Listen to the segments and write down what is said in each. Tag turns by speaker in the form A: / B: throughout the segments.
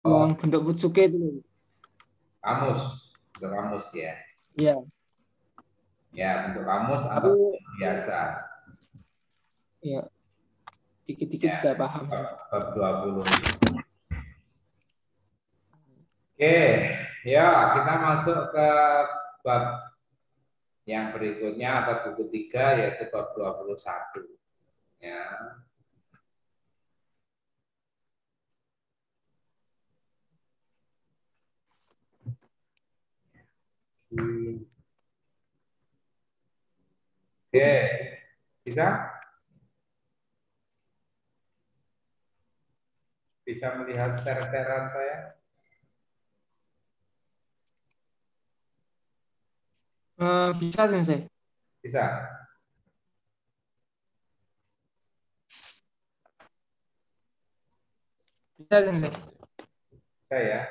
A: Yang bentuk Butsuke itu.
B: Kamus, bentuk kamus ya.
A: Iya.
B: Ya, bentuk kamus atau
A: Aku
B: biasa.
A: ya dikit-dikit
B: Ya,
A: udah paham.
B: bab 20. Oke, ya kita masuk ke bab yang berikutnya atau buku 3 yaitu bab 21. Ya. Oke, bisa? Bisa melihat share-sharean saya?
A: Bisa Sensei.
B: Bisa.
A: Bisa Sensei.
B: Saya.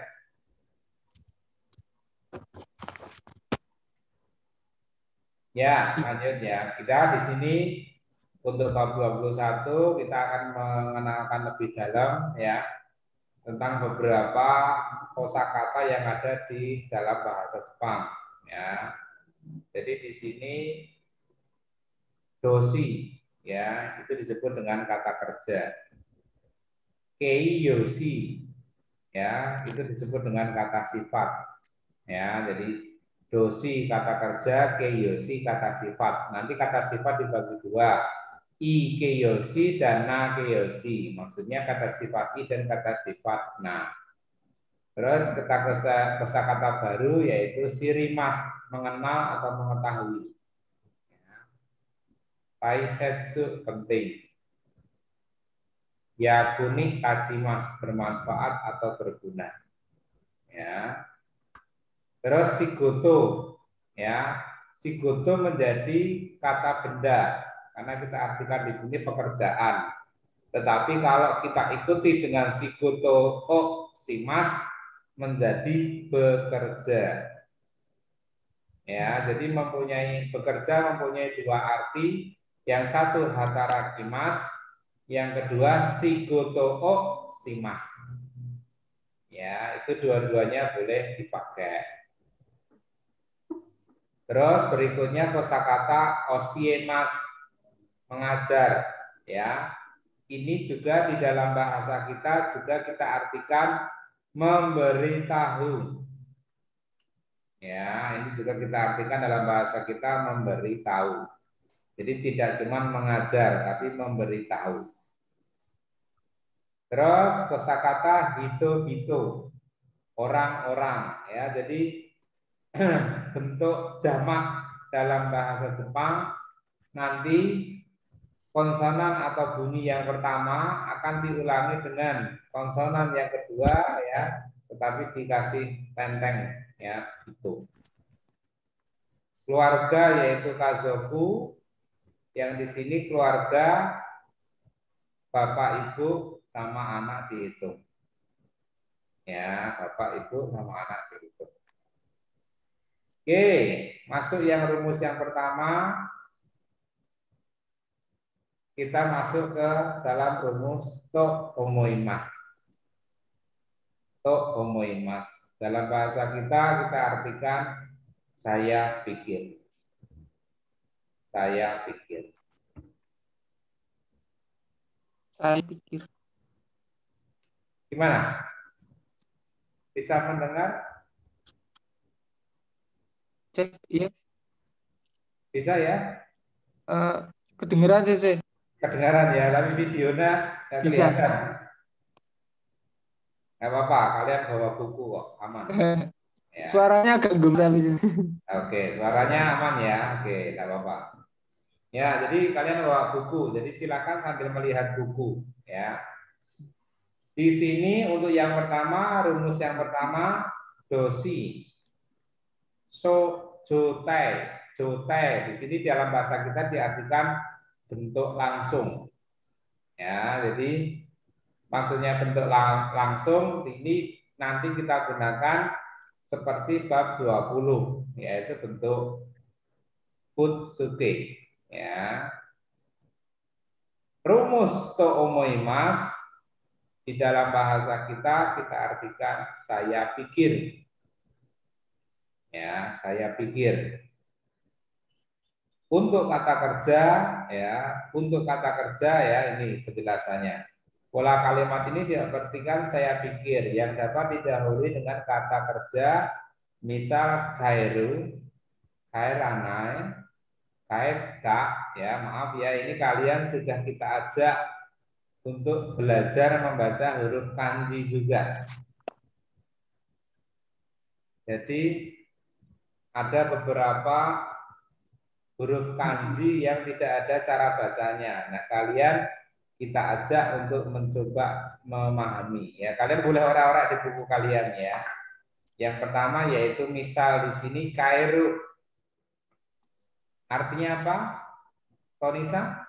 B: Ya, lanjut ya. Kita di sini untuk bab 21 kita akan mengenalkan lebih dalam ya tentang beberapa kosakata yang ada di dalam bahasa Jepang ya. Jadi di sini doshi ya itu disebut dengan kata kerja. Keiyoshi ya itu disebut dengan kata sifat ya. Jadi doshi kata kerja, keiyoshi kata sifat. Nanti kata sifat dibagi dua, ikeyoshi dan nakeyoshi. Maksudnya kata sifat i dan kata sifat na. Terus kosakata baru yaitu shirimas, mengenal atau mengetahui. Taisetsu, penting. Yakuni kajimas, bermanfaat atau berguna. Ya. Terus sigoto, ya, sigoto menjadi kata benda karena kita artikan di sini pekerjaan. Tetapi kalau kita ikuti dengan sigoto simas menjadi bekerja. Ya, jadi bekerja mempunyai dua arti. Yang satu hatarakimas, yang kedua sigoto simas. Ya, itu dua-duanya boleh dipakai. Terus berikutnya kosakata osiemas, mengajar ya. Ini juga di dalam bahasa kita juga kita artikan memberitahu. Ya, ini juga kita artikan dalam bahasa kita memberitahu. Jadi tidak cuma mengajar tapi memberitahu. Terus kosakata hito-hito, orang-orang ya. Jadi bentuk jamak dalam bahasa Jepang nanti konsonan atau bunyi yang pertama akan diulangi dengan konsonan yang kedua ya, tetapi dikasih tenteng ya itu. Keluarga yaitu kazoku, yang di sini keluarga bapak ibu sama anak dihitung. Ya, bapak ibu sama anak dihitung. Oke, masuk yang rumus yang pertama. Kita masuk ke dalam rumus to omoimas. To omoimas. Dalam bahasa kita artikan saya pikir. Saya pikir.
A: Saya pikir.
B: Gimana? Bisa mendengar?
A: Cek, iya.
B: Bisa ya?
A: Kedengeran Sensei.
B: Kedengaran ya, tapi videonya nggak
A: Bisa.
B: kelihatan. Nggak apa-apa, kalian bawa buku kok, aman. Ya.
A: Suaranya agak gemetar.
B: Oke, suaranya aman ya. Oke, nggak apa-apa. Ya, jadi kalian bawa buku. Jadi silakan sambil melihat buku. Ya. Di sini untuk yang pertama, rumus yang pertama, dosi. So, jotai. Jotai. Di sini dalam bahasa kita diartikan bentuk langsung. Ya, jadi maksudnya bentuk langsung ini nanti kita gunakan seperti bab 20, yaitu bentuk Butsuke. Ya. Rumus to omoimas Di dalam bahasa kita artikan saya pikir. Ya, saya pikir. Untuk kata kerja, ya, untuk kata kerja ya ini penjelasannya. Pola kalimat ini diartikan saya pikir yang dapat didahului dengan kata kerja, misal khairu, khairanai, kak, ya maaf ya ini kalian sudah kita ajak untuk belajar membaca huruf kanji juga. Jadi ada beberapa huruf kanji yang tidak ada cara bacanya. Nah, kalian kita ajak untuk mencoba memahami. Ya, kalian boleh orak-orak di buku kalian ya. Yang pertama yaitu misal di sini Kairu. Artinya apa? Tonisa?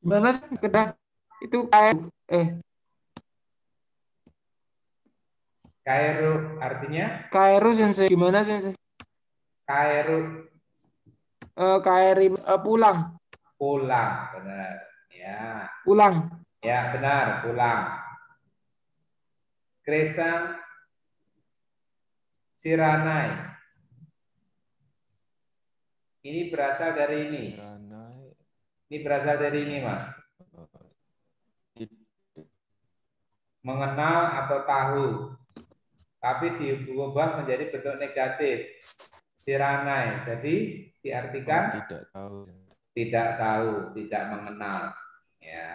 A: Gimana sih? Kedah itu kayak
B: Kairu artinya
A: Kairu sensei gimana sensei?
B: Kairu
A: Kairi pulang,
B: pulang, benar. Ya,
A: pulang.
B: ya benar, pulang. Kresang Siranai. Ini berasal dari ini.
C: Siranai.
B: Ini berasal dari ini, Mas. Mengenal atau tahu. Tapi diubah menjadi bentuk negatif. Siranai. Jadi diartikan
C: tidak tahu.
B: Tidak tahu, tidak mengenal. Ya.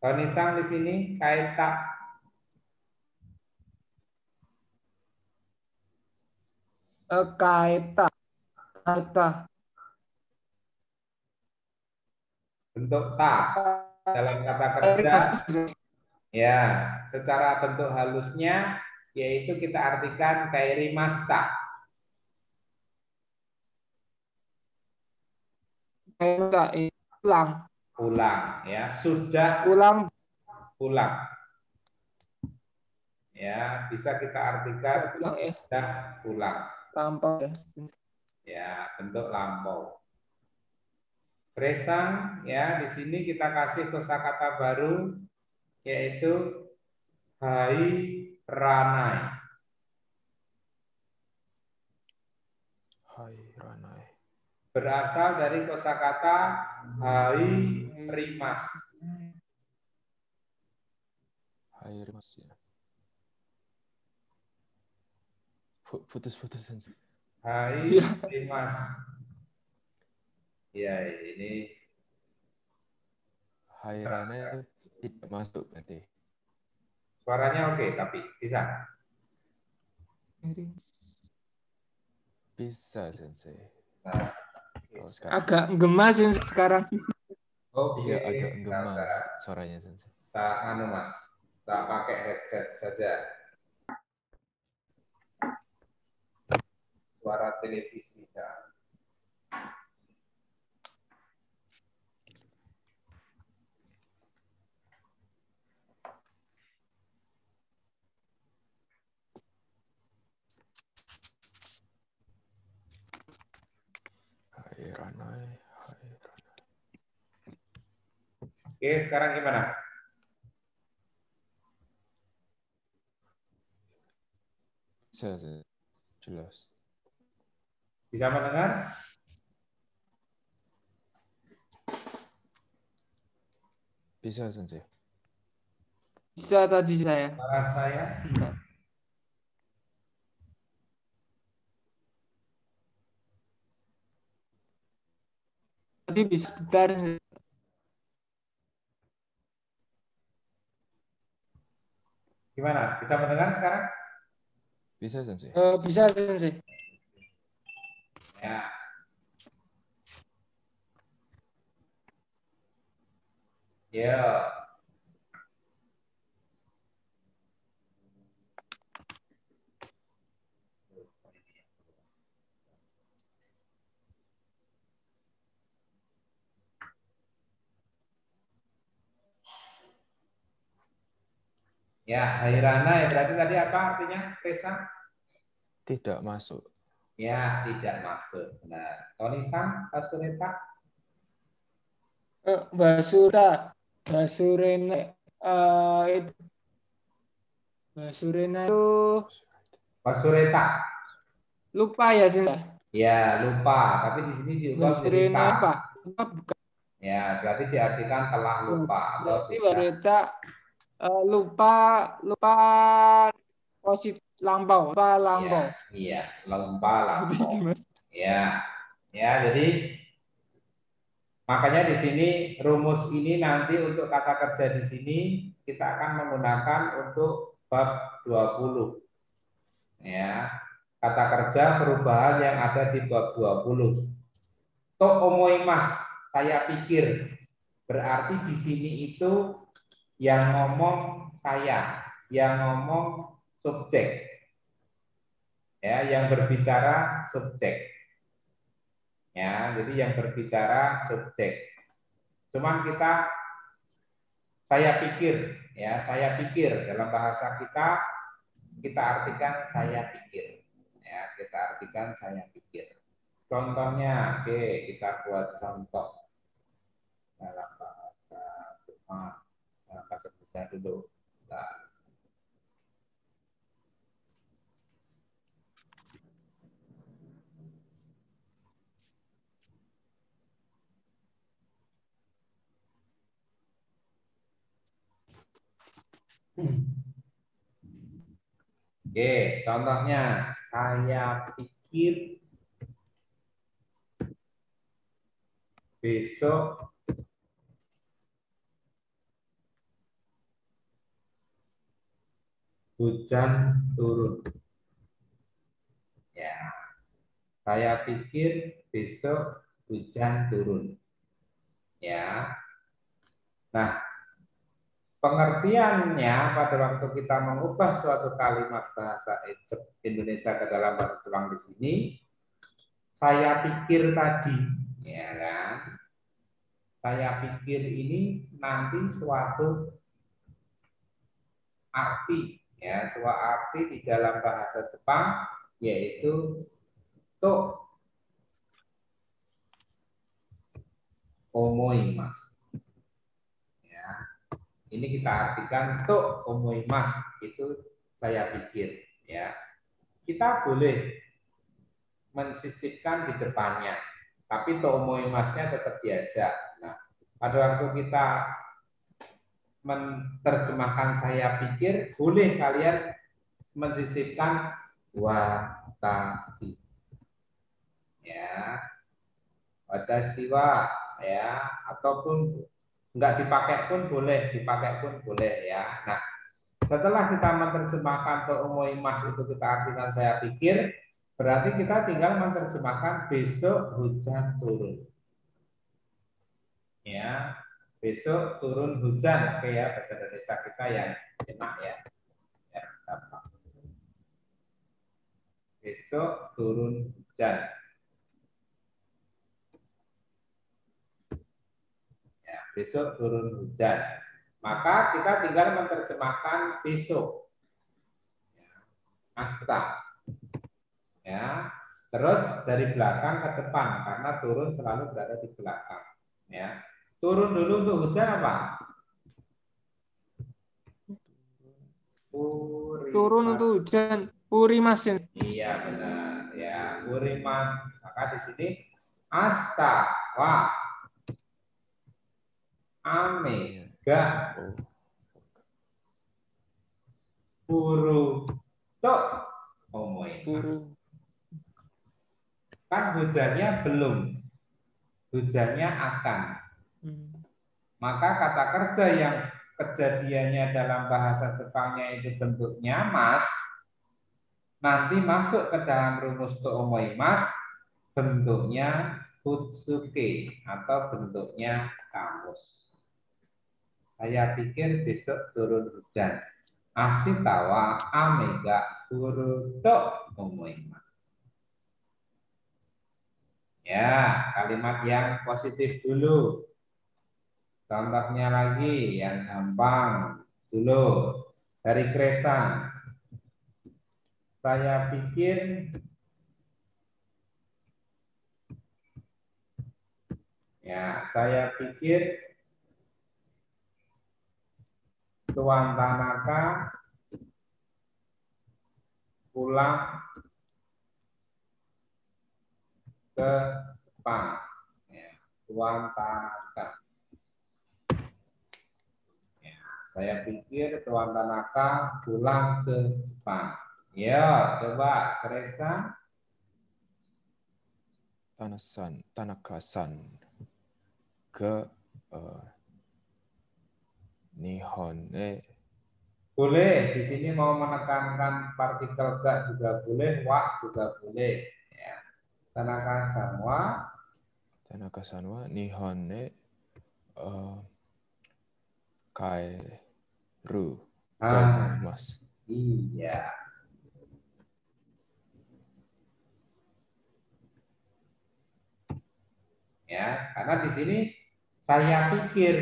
B: Tonisang di sini kaita.
A: Kaita, kaita.
B: Bentuk ta dalam kata kerja. Ya, secara bentuk halusnya yaitu kita artikan kairi masta.
A: Kaita pulang.
B: Pulang ya, sudah
A: Pulang.
B: pulang. Ya, bisa kita artikan
A: Pulang ya.
B: sudah pulang.
A: Lampau ya.
B: Ya, bentuk lampau. Presang ya, di sini kita kasih kosakata baru yaitu hai ranai.
C: Hai ranai.
B: Berasal dari kosakata hai rimas.
C: Hai rimas ya. Putus-putus sensei.
B: Hai rimas. Ya, ini
C: Hai ranai tidak masuk berarti.
B: suaranya oke, tapi bisa.
C: Bisa sensei.
B: Nah,
C: Kalau sekarang.
A: Agak gemas sensei sekarang.
B: oke.
C: Iya agak gemas suaranya sensei.
B: Tak anu Mas, tak pakai headset saja. Suara televisi ya.
C: Hai ranai, hai ranai.
B: Oke, sekarang gimana?
C: Bisa jelas.
B: Bisa mendengar?
C: Bisa sensei.
A: Bisa tadi saya.
B: Suara saya?
A: Tadi bisa sebentar.
B: Gimana? Bisa mendengar sekarang?
C: Bisa sensei.
A: Bisa sensei.
B: Ya. Ya. Ya, Hairana ya berarti tadi apa artinya? Pesa?
C: Tidak masuk.
B: Ya, tidak masuk. Nah, Tonisan, Kasureta?
A: Basura. Basurena. Itu. Basurena itu
B: Basureta.
A: lupa ya Sensei.
B: Ya, lupa. Tapi di sini diubah menjadi
A: Basurena
B: tak.
A: apa? Lupa bukan.
B: Ya, berarti diartikan telah lupa atau
A: Berarti
B: sudah.
A: Basureta lupa positif lampau. Lupa
B: Iya,
A: lampau.
B: iya, lupa lampau.
A: Gimana?
B: Ya, ya. Jadi makanya di sini rumus ini nanti untuk kata kerja di sini kita akan menggunakan untuk bab 20. Ya. Kata kerja perubahan yang ada di bab 20. Tok omoimas, saya pikir. Berarti di sini itu yang ngomong saya, yang ngomong subjek. Ya, yang berbicara subjek. Ya, jadi yang berbicara subjek. Cuman saya pikir, ya, saya pikir dalam bahasa kita artikan saya pikir. Ya, kita artikan saya pikir. Contohnya, oke, kita buat contoh dalam bahasa Jepang, dalam bahasa Indonesia dulu. Nah, oke, contohnya saya pikir besok hujan turun. Ya, saya pikir besok hujan turun. Ya. Nah, pengertiannya pada waktu kita mengubah suatu kalimat bahasa Indonesia ke dalam bahasa Jepang di sini, saya pikir tadi, ya kan? Saya pikir ini nanti suatu arti, ya, suatu arti di dalam bahasa Jepang yaitu to omoimasu. Ya, ini kita artikan to omoimasu itu saya pikir, ya. Kita boleh mensisipkan di depannya, tapi to omoimasnya tetap diajak. Nah, pada waktu kita menerjemahkan saya pikir, boleh kalian mensisipkan watashi. Ya, watashi wa, ya, ataupun enggak dipakai pun boleh, dipakai pun boleh, ya. Nah, setelah kita menerjemahkan to omoimas itu kita artikan saya pikir, berarti kita tinggal menerjemahkan besok hujan turun. Ya, besok turun hujan. Oke ya, bahasa Indonesia kita yang enak ya. Ya, gampang. Besok turun hujan. Ya, besok turun hujan. Maka kita tinggal menerjemahkan besok. Ya, asta. Ya, terus dari belakang ke depan karena turun selalu berada di belakang. Ya, turun dulu untuk hujan apa?
A: Turun untuk hujan. Purimas.
B: Iya benar. Ya, urimas. Maka di sini asta wa ame ga puru to omoimasu. Kan hujannya belum, hujannya akan. Maka kata kerja yang kejadiannya dalam bahasa Jepangnya itu bentuknya mas, nanti masuk ke dalam rumus to omoimas bentuknya futsuke atau bentuknya kamus. Saya pikir besok turun hujan. Ashitawa amega turu to omoimasu. Ya, kalimat yang positif dulu. Contohnya lagi yang gampang dulu dari Kresan. Saya pikir Ya, saya pikir Tuan Tanaka pulang ke Jepang. Ya, Tuan Tanaka. Ya, saya pikir Tuan Tanaka pulang ke Jepang. Ya, coba Teresa.
C: Tanaka-san ke Nihon
B: Boleh, di sini mau menekankan partikel ga juga boleh, wa juga boleh. Ya. Tanaka-san
C: wa Nihon Kairu Mas.
B: Iya. Ya, karena di sini saya pikir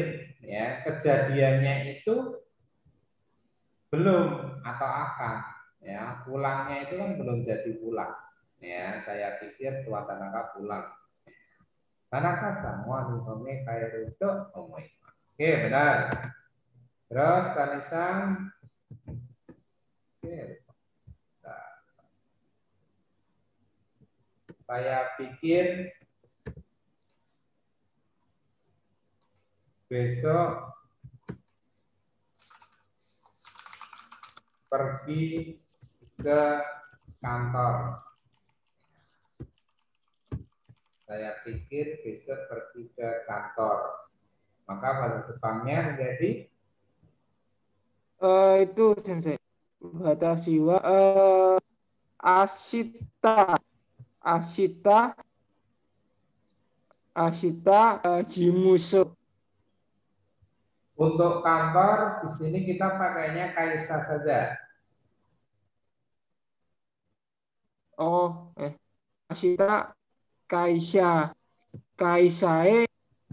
B: ya kejadiannya itu belum atau akan ya pulangnya itu kan belum jadi pulang ya saya pikir Tuan Tanaka pulang Tanaka semua Nihome Kairuto Omoi. Oke benar. Terus Tanisang. Oke. Nah, saya pikir besok pergi ke kantor. Saya pikir besok pergi ke kantor. Maka bahasa Jepangnya menjadi
A: itu sensei. Watashi wa ashita jimusho.
B: untuk kantor di sini kita pakainya kaisa saja.
A: Oh, ashita kaisae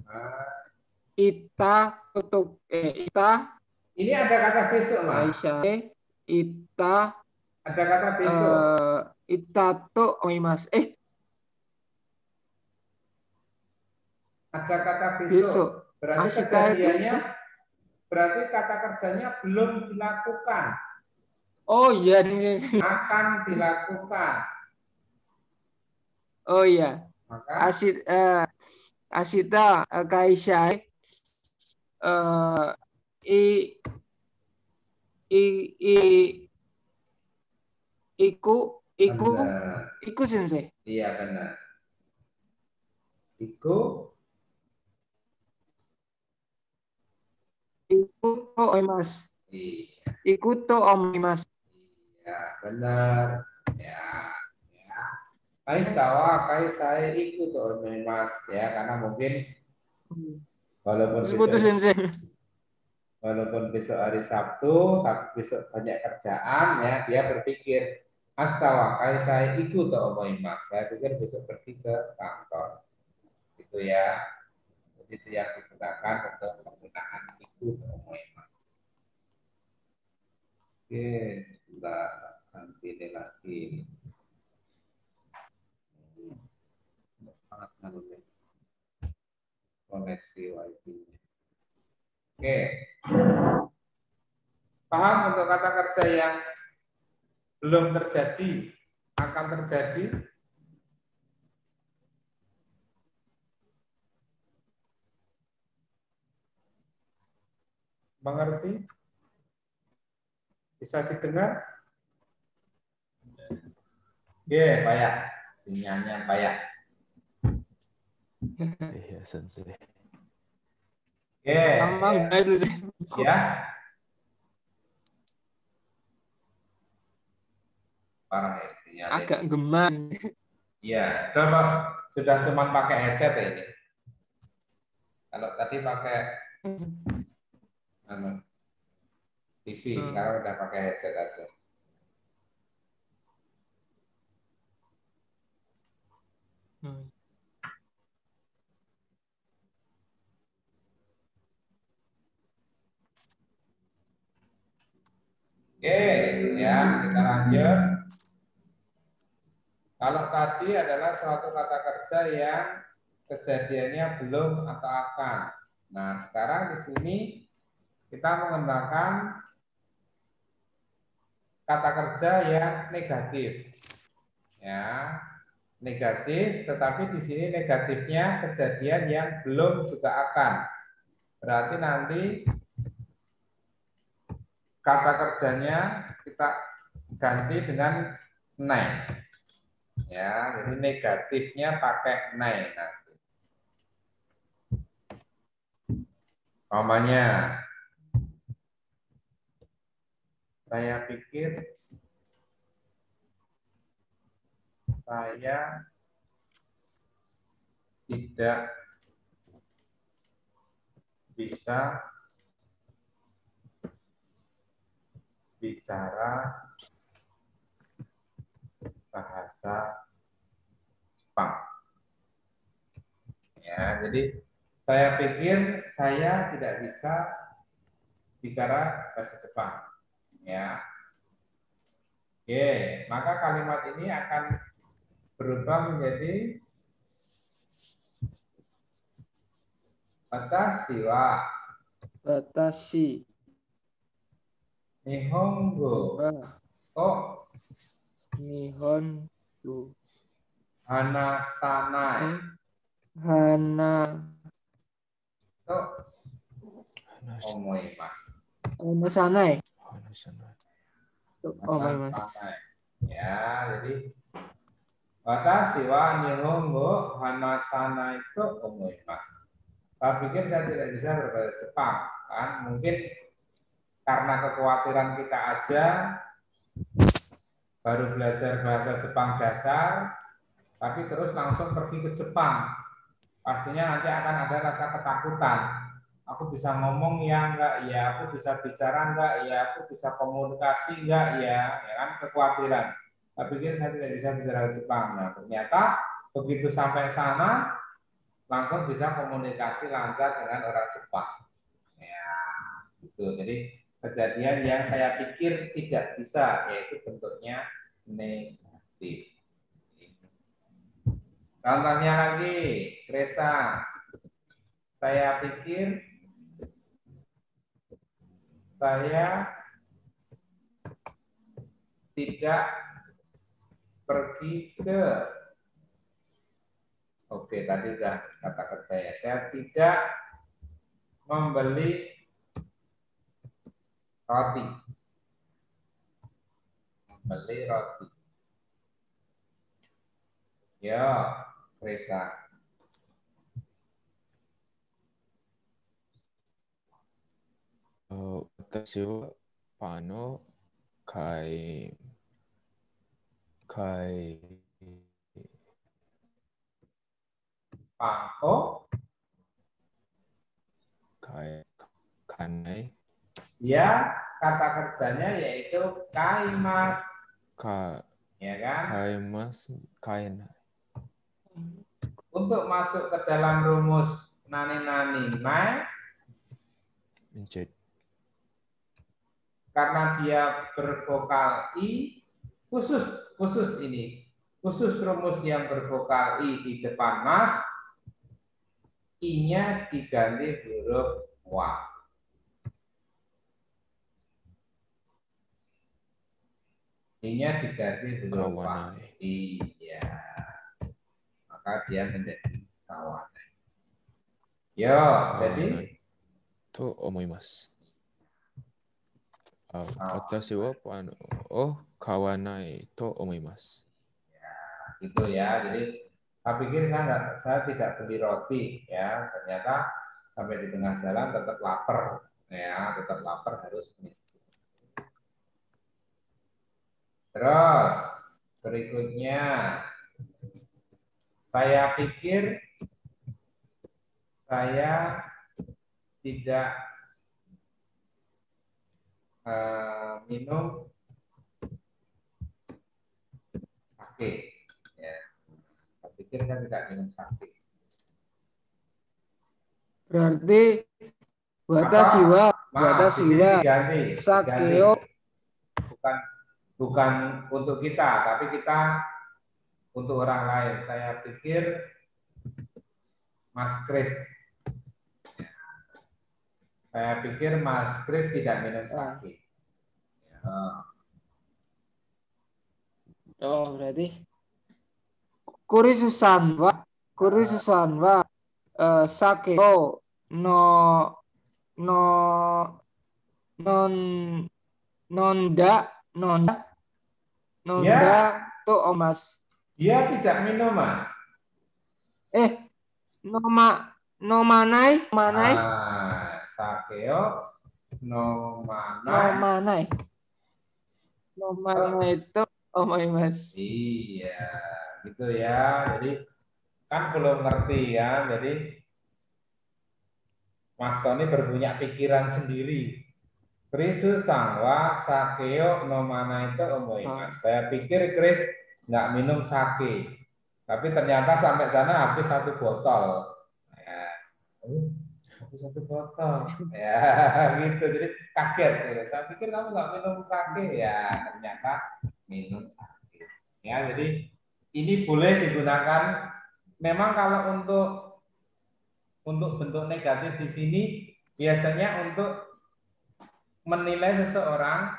B: Nah,
A: ita untuk ita
B: ini ada kata besok, Mas.
A: kaisae ita
B: Ada kata besok.
A: ita to oimasu.
B: Ada kata besok.
A: Besok.
B: Berarti
A: Ashita
B: kejadiannya,
A: itu
B: berarti kata kerjanya belum dilakukan.
A: oh iya
B: Akan dilakukan.
A: oh iya.
B: Maka
A: Ashita kaisae i i i
B: benar.
A: iku sensei.
B: Iya benar. Iku
A: Iku to oimasu.
B: iya.
A: Iku to oimasu.
B: Ya, benar. Ya, ya. Kais tawa, kais saya ikut tuh Mas ya, karena mungkin walaupun
A: Putus
B: besok
A: sensei.
B: hari Sabtu, tapi besok banyak kerjaan ya, dia berpikir astawa, kais saya ikut tuh Mas. Saya pikir besok pergi ke kantor. Itu ya. Itu yang digunakan untuk penggunaan ikut tuh Mas. Oke, sudah nanti ini lagi. Sangat menarik. Koneksi wifi-nya. Oke. Paham untuk kata kerja yang belum terjadi, akan terjadi? Mengerti? Bisa didengar? Iya, payah. Sinyalnya payah.
C: Iya, sensei.
A: Sama itu sih.
B: Ya. Parah ya sinyalnya.
A: Agak geman.
B: Iya, sudah cuma pakai headset ya ini. Kalau tadi pakai TV, sekarang udah pakai headset aja. Oke, ya kita lanjut. Kalau tadi adalah suatu kata kerja yang kejadiannya belum atau akan. Nah, sekarang di sini kita menggunakan kata kerja yang negatif. Ya, negatif, tetapi di sini negatifnya kejadian yang belum juga akan. Berarti nanti kata kerjanya kita ganti dengan nai. Ya, jadi negatifnya pakai nai nanti. Umpamanya, saya pikir saya tidak bisa bicara bahasa Jepang. Ya, jadi saya pikir saya tidak bisa bicara bahasa Jepang. Ya. Oke, maka kalimat ini akan berubah menjadi watashi wa
A: Watashi
B: Nihongo
A: wa
B: o
A: Nihon
B: hanasanai
A: Hana
B: to omoimasu.
A: Hanasanai.
C: Hanasanai.
A: Omoimasu.
B: Hanasanai. Ya, jadi watashi wa Nihongo hanasanai to omoimasu. Saya pikir saya tidak bisa berbahasa Jepang, kan? Mungkin karena kekhawatiran kita aja baru belajar bahasa Jepang dasar, tapi terus langsung pergi ke Jepang. Pastinya nanti akan ada rasa ketakutan. Aku bisa ngomong ya enggak ya, aku bisa bicara enggak ya, aku bisa komunikasi enggak ya, ya kan kekhawatiran. Saya pikir saya tidak bisa bicara Jepang. Nah, ternyata begitu sampai sana langsung bisa komunikasi lancar dengan orang Jepang. Ya, gitu. Jadi kejadian yang saya pikir tidak bisa, yaitu bentuknya negatif. Contohnya lagi, Resa. Saya pikir saya tidak pergi ke. Oke, tadi sudah kata kerja ya. Saya tidak membeli roti. Membeli roti. Ya, Resa.
C: Watashi wa pano kai
B: Pangko.
C: kanai
B: Ya, kata kerjanya yaitu kaimas. Ya kan?
C: kainai.
B: Untuk masuk ke dalam rumus nani-nani mai,
C: Menjadi
B: karena dia bervokal i, khusus ini, khusus rumus yang bervokal i di depan mas, i-nya diganti huruf wa. I-nya diganti huruf wa. Iya. Maka dia menjadi kawanai. Yo, jadi
C: to omoimasu. Watashi wa pano kawanai to omoimasu.
B: Ya, gitu ya. Jadi saya pikir saya tidak beli roti ya. Ternyata sampai di tengah jalan tetap lapar ya, tetap lapar harus beli. Terus berikutnya saya pikir saya tidak minum sake. Ya. Saya pikir saya tidak minum sake.
A: Berarti watashi wa
B: Diganti.
A: sakeo.
B: Bukan untuk kita, tapi kita untuk orang lain. Saya pikir Mas Kris. Saya pikir Mas Kris tidak minum sake.
A: Oh, berarti Kurisusan wa sake o no no non nonda
B: Ya,
A: to omas.
B: dia tidak minum, Mas.
A: No manai
B: Sakeo no manai.
A: No manai to omoimas.
B: Iya, gitu ya. Jadi kan belum ngerti ya. Jadi Mas Tony berpunya pikiran sendiri. Krisu sangwa sakeo no mana itu omoimas. Saya pikir Kris nggak minum sake, tapi ternyata sampai sana habis 1 botol. Ya. Habis 1 botol. Ya, gitu. Jadi kaget. Gitu. Saya pikir kamu nggak minum sake, ya ternyata minum sake. Ya, jadi ini boleh digunakan. Memang kalau untuk bentuk negatif di sini biasanya untuk menilai seseorang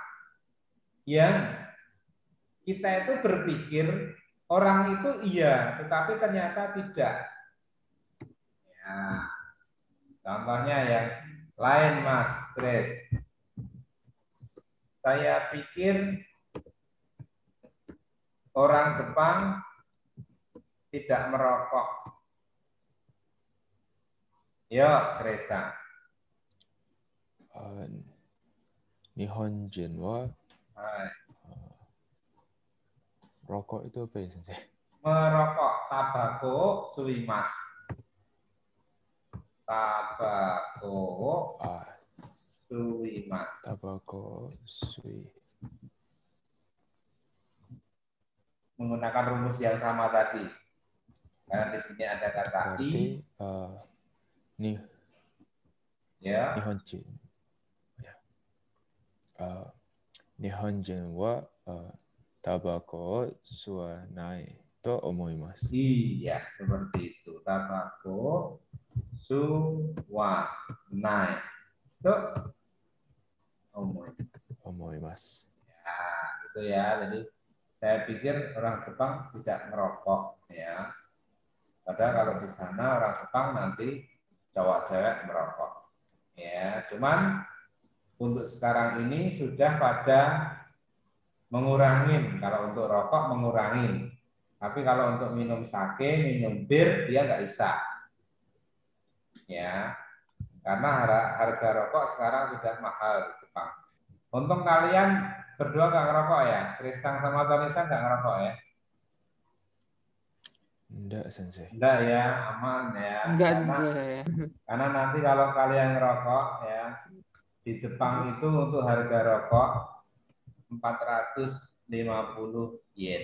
B: yang kita itu berpikir orang itu iya, tetapi ternyata tidak. Ya, contohnya yang lain, Mas Kris. Saya pikir orang Jepang tidak merokok. Yo, Kresa.
C: Nihonjin wa rokok itu apa ya, Sensei?
B: Merokok tabako suimas. Tabako suimas.
C: Tabako sui.
B: Menggunakan rumus yang sama tadi. Karena di sini ada kata
C: berarti Nihonjin. Ya. Nihonjin wa tabako suanai to omoimasu.
B: Iya, seperti itu. Tabako suanai to
C: omoimasu.
B: Ya, gitu ya. Jadi saya pikir orang Jepang tidak merokok, ya. Padahal kalau di sana orang Jepang nanti cowok-cewek merokok. Ya, cuman untuk sekarang ini sudah pada mengurangin. Kalau untuk rokok mengurangin. Tapi kalau untuk minum sake, minum bir, dia nggak bisa. Ya, karena harga rokok sekarang sudah mahal di Jepang. Untung kalian berdua nggak ngerokok ya? Kristang sama Tonisan nggak ngerokok ya?
C: Enggak, Sensei.
B: Enggak ya, aman ya.
A: Enggak, Sensei.
B: Karena nanti kalau kalian ngerokok ya, di Jepang itu untuk harga rokok 450 yen.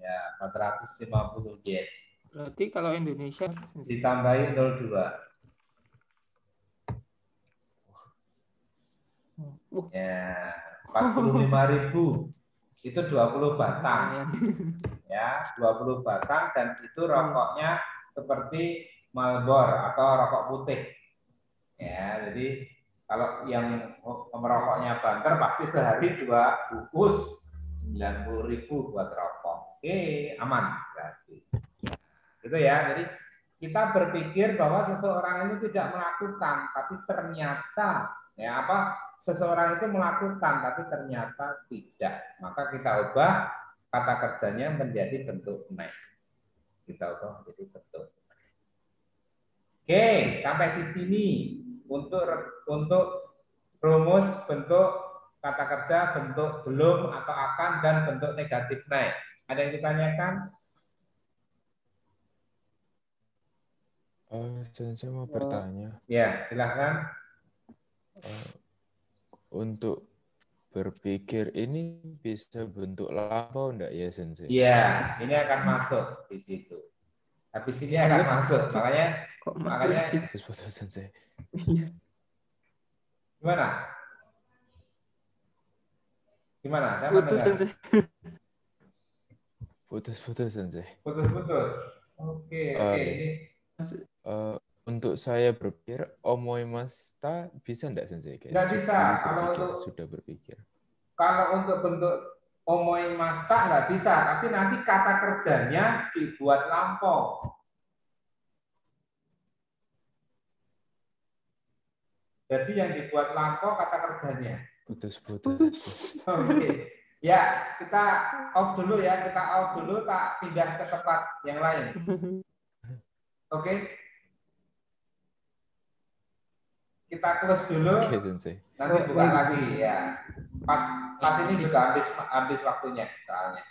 B: Ya, 450 yen.
A: Berarti kalau Indonesia
B: Ditambahin 02. Ya, 45.000. Itu 20 batang. Ya, 20 batang dan itu rokoknya seperti Marlboro atau rokok putih. Ya, jadi kalau yang merokoknya banter pasti sehari 2 bungkus 90.000 buat rokok. Oke, aman berarti. Gitu ya. Jadi kita berpikir bahwa seseorang itu tidak melakukan, tapi ternyata seseorang itu melakukan, tapi ternyata tidak. Maka kita ubah kata kerjanya menjadi bentuk make. Kita ubah menjadi bentuk. Oke, sampai di sini untuk rumus bentuk kata kerja, bentuk belum atau akan, dan bentuk negatif naik. Ada yang ditanyakan?
C: Saya mau bertanya.
B: Ya, silahkan.
C: Untuk berpikir ini bisa bentuk lampau enggak ya, Sensei?
B: Iya, ini akan masuk di situ. Habis ini akan masuk, makanya
C: putus Sensei.
B: Gimana? Saya
A: putus, Sensei.
C: Putus-putus Sensei.
B: Putus-putus. Oke, ini
C: Untuk saya berpikir omoimashita bisa enggak Sensei?
B: Nggak bisa.
C: Sudah berpikir.
B: Kalau untuk bentuk omoimashita nggak bisa, tapi nanti kata kerjanya dibuat lampau. Jadi yang dibuat lampau kata kerjanya.
C: Putus-putus.
B: Oke. Ya, kita off dulu ya. Kita off dulu, tak pindah ke tempat yang lain. Oke. Kita close dulu.
C: Oke, Sensei.
B: Nanti buka lagi ya. Pas ini juga habis waktunya soalnya.